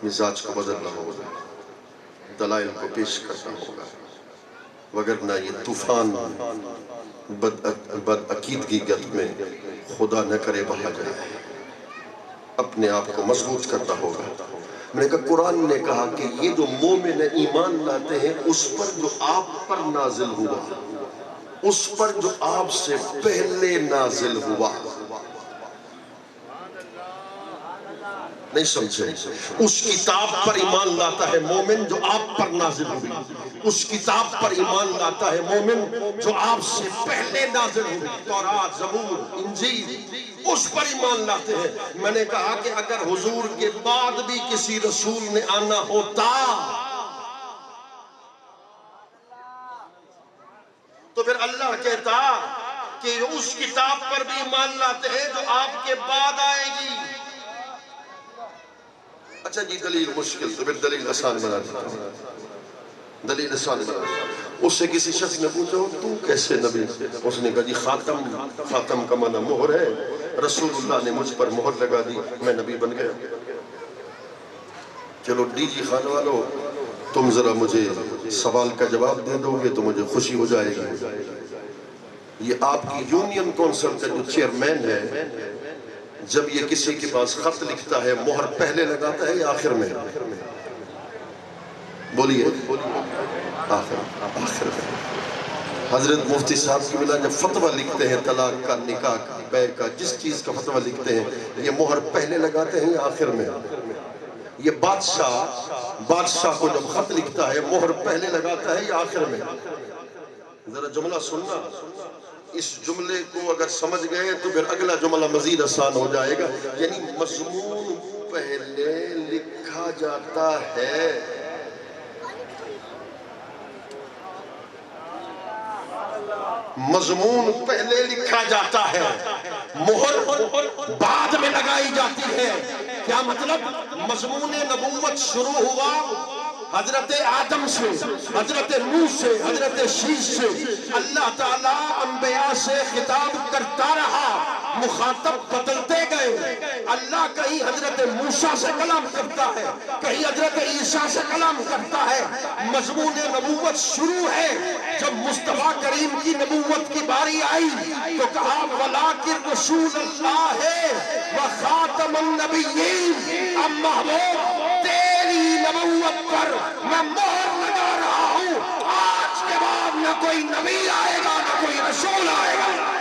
مزاج کو بدلنا ہوگا، دلائل کو پیش کرنا ہوگا، وگرنہ یہ طوفان بد عقیدگی میں خدا نہ کرے بہا جائے۔ اپنے آپ کو مضبوط کرنا ہوگا۔ میں نے کہا قرآن نے کہا کہ یہ جو مومن ایمان لاتے ہیں اس پر جو آپ پر نازل ہوا، اس پر جو آپ سے پہلے نازل ہوا، نہیں سمجھے؟ اس کتاب پر ایمان لاتا ہے مومن جو آپ پر نازل ہوئی، اس کتاب پر ایمان لاتا ہے مومن جو آپ سے پہلے نازل ہوئی، تورات، زبور، انجیل، اس پر ایمان لاتے ہیں۔ میں نے کہا کہ اگر حضور کے بعد بھی کسی رسول نے آنا ہوتا تو پھر اللہ کہتا کہ اس کتاب پر بھی ایمان لاتے ہیں جو آپ کے بعد آئے گی۔ اچھا جی دلیل مشکل، تو پھر دلیل آسان بنا دیتا ہوں، دلیل آسان بنا دیتا ہوں۔ اس سے کسی شخص نے پوچھا تو کیسے نبی؟ اس نے کہا جی خاتم کا معنی مہر ہے، رسول اللہ نے مجھ پر مہر لگا دی، میں نبی بن گیا۔ چلو ڈی جی خان والو، تم ذرا مجھے سوال کا جواب دے دو گے تو مجھے خوشی ہو جائے گی۔ یہ آپ کی یونین کونسل کا جو چیئرمین ہے، جب یہ کسی کے پاس خط لکھتا ہے مہر پہلے لگاتا ہے یا آخر میں؟ بولیے آخر میں۔ حضرت مفتی صاحب کی بلا جب فتوہ لکھتے ہیں طلاق کا، نکاح کا، بیع کا، جس چیز کا فتوہ لکھتے ہیں، یہ مہر پہلے لگاتے ہیں یا آخر میں؟ یہ بادشاہ کو جب خط لکھتا ہے مہر پہلے لگاتا ہے یا آخر میں؟ ذرا جملہ سننا، اس جملے کو اگر سمجھ گئے تو پھر اگلا جملہ مزید آسان ہو جائے گا۔ یعنی مضمون پہلے لکھا جاتا ہے، مضمون پہلے لکھا جاتا ہے، مہر بعد میں لگائی جاتی ہے۔ کیا مطلب؟ مضمون نبوت شروع ہوا حضرت آدم سے، حضرت نوح سے، حضرت شیش سے، اللہ تعالیٰ انبیاء سے خطاب کرتا رہا، مخاطب بدلتے گئے۔ اللہ کہیں حضرت موسیٰ سے کلام کرتا ہے، کہیں حضرت عیسیٰ سے کلام کرتا ہے۔ مضمون نبوت شروع ہے، جب مصطفیٰ کریم کی نبوت کی باری آئی تو کہا وَلَٰكِن رسول اللہ وَخَاتَمَ النَّبِيِّينَ، اب محبوب تیری نبوت پر میں مہر لگا رہا ہوں، آج کے بعد نہ کوئی نبی آئے گا نہ کوئی رسول آئے گا۔